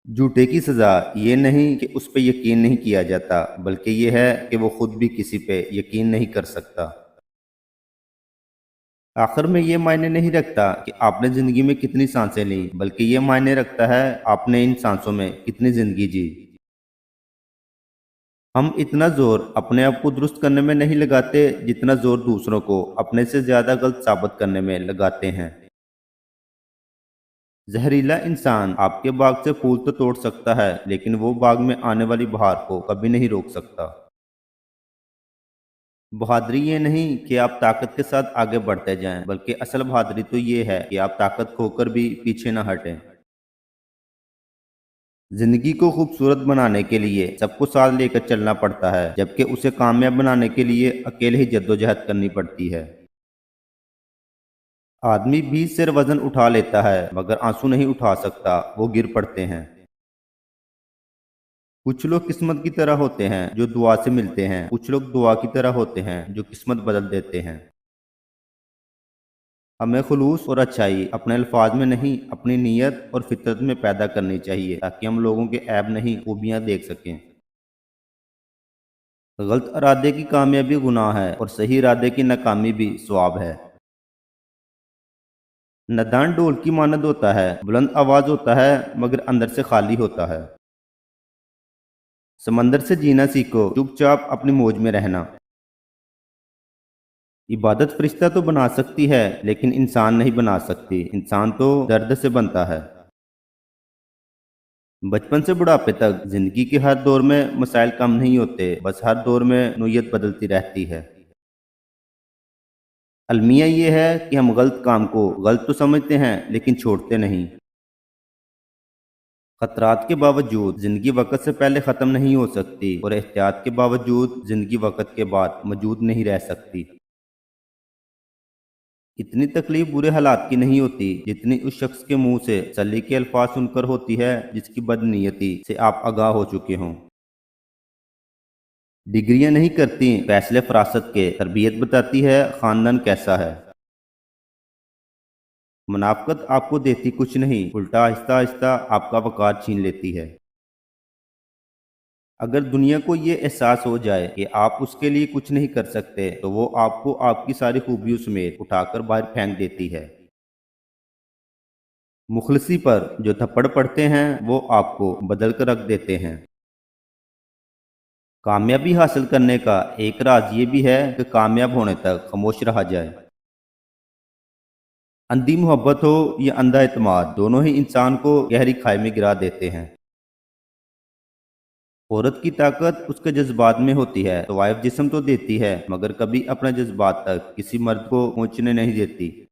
جھوٹے کی سزا یہ نہیں کہ اس پہ یقین نہیں کیا جاتا، بلکہ یہ ہے کہ وہ خود بھی کسی پہ یقین نہیں کر سکتا۔ آخر میں یہ معنی نہیں رکھتا کہ آپ نے زندگی میں کتنی سانسیں لیں، بلکہ یہ معنی رکھتا ہے آپ نے ان سانسوں میں کتنی زندگی جی۔ ہم اتنا زور اپنے آپ کو درست کرنے میں نہیں لگاتے جتنا زور دوسروں کو اپنے سے زیادہ غلط ثابت کرنے میں لگاتے ہیں۔ زہریلا انسان آپ کے باغ سے پھول تو توڑ سکتا ہے، لیکن وہ باغ میں آنے والی بہار کو کبھی نہیں روک سکتا۔ بہادری یہ نہیں کہ آپ طاقت کے ساتھ آگے بڑھتے جائیں، بلکہ اصل بہادری تو یہ ہے کہ آپ طاقت کھو کر بھی پیچھے نہ ہٹیں۔ زندگی کو خوبصورت بنانے کے لیے سب کو ساتھ لے کر چلنا پڑتا ہے، جبکہ اسے کامیاب بنانے کے لیے اکیلے ہی جدوجہد کرنی پڑتی ہے۔ آدمی 20 سیر وزن اٹھا لیتا ہے مگر آنسو نہیں اٹھا سکتا، وہ گر پڑتے ہیں۔ کچھ لوگ قسمت کی طرح ہوتے ہیں جو دعا سے ملتے ہیں، کچھ لوگ دعا کی طرح ہوتے ہیں جو قسمت بدل دیتے ہیں۔ ہمیں خلوص اور اچھائی اپنے الفاظ میں نہیں، اپنی نیت اور فطرت میں پیدا کرنی چاہیے، تاکہ ہم لوگوں کے عیب نہیں خوبیاں دیکھ سکیں۔ غلط ارادے کی کامیابی گناہ ہے اور صحیح ارادے کی ناکامی بھی ثواب ہے۔ ندان ڈھول کی مانند ہوتا ہے، بلند آواز ہوتا ہے مگر اندر سے خالی ہوتا ہے۔ سمندر سے جینا سیکھو، چپ چاپ اپنی موج میں رہنا۔ عبادت فرشتہ تو بنا سکتی ہے لیکن انسان نہیں بنا سکتی، انسان تو درد سے بنتا ہے۔ بچپن سے بڑھاپے تک زندگی کے ہر دور میں مسائل کم نہیں ہوتے، بس ہر دور میں نوعیت بدلتی رہتی ہے۔ المیہ یہ ہے کہ ہم غلط کام کو غلط تو سمجھتے ہیں لیکن چھوڑتے نہیں۔ خطرات کے باوجود زندگی وقت سے پہلے ختم نہیں ہو سکتی، اور احتیاط کے باوجود زندگی وقت کے بعد موجود نہیں رہ سکتی۔ اتنی تکلیف برے حالات کی نہیں ہوتی جتنی اس شخص کے منہ سے تسلی کے الفاظ سن کر ہوتی ہے جس کی بدنیتی سے آپ آگاہ ہو چکے ہوں۔ ڈگریاں نہیں کرتی فیصلے فراست کے، تربیت بتاتی ہے خاندان کیسا ہے۔ منافقت آپ کو دیتی کچھ نہیں، الٹا آہستہ آہستہ آپ کا وقار چھین لیتی ہے۔ اگر دنیا کو یہ احساس ہو جائے کہ آپ اس کے لیے کچھ نہیں کر سکتے تو وہ آپ کو آپ کی ساری خوبیوں سمیت اٹھا کر باہر پھینک دیتی ہے۔ مخلصی پر جو تھپڑ پڑتے ہیں وہ آپ کو بدل کر رکھ دیتے ہیں۔ کامیابی حاصل کرنے کا ایک راز یہ بھی ہے کہ کامیاب ہونے تک خاموش رہا جائے۔ اندھی محبت ہو یا اندھا اعتماد، دونوں ہی انسان کو گہری کھائی میں گرا دیتے ہیں۔ عورت کی طاقت اس کے جذبات میں ہوتی ہے، تو وائف جسم تو دیتی ہے مگر کبھی اپنے جذبات تک کسی مرد کو پہنچنے نہیں دیتی۔